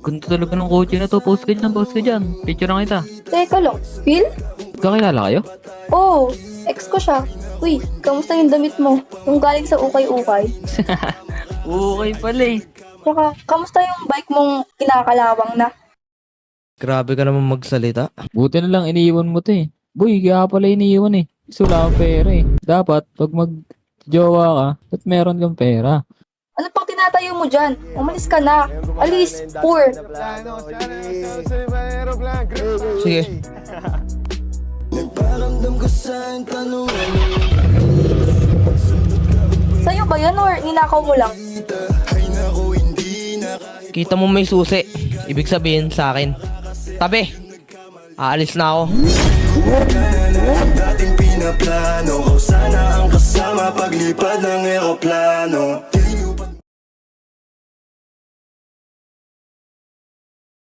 ganda talaga ng kotse na to. Post ka dyan. Picture na kita. Teka lang, Phil? Kakilala kayo? Oo, ex ko siya. Uy, kamusta yung damit mo? Yung galing sa ukay-ukay. Okay pala eh. Tsaka, kamusta yung bike mong kinakalawang na? Grabe ka naman magsalita. Buti na lang iniiwan mo to eh. Boy, kaya pala iniiwan eh. Gusto wala kang pera eh. Dapat, pag mag-jowa ka, at meron kang pera. Ano pang tinatayo mo dyan? Umalis ka na. Alis, poor. Sige. Sa'yo ba yan or ninakaw mo lang? Kita mo may susi. Ibig sabihin sa akin. Tabi. Aalis na ako. Dating pinaplano ko sana ang kasama paglipad ng eroplano.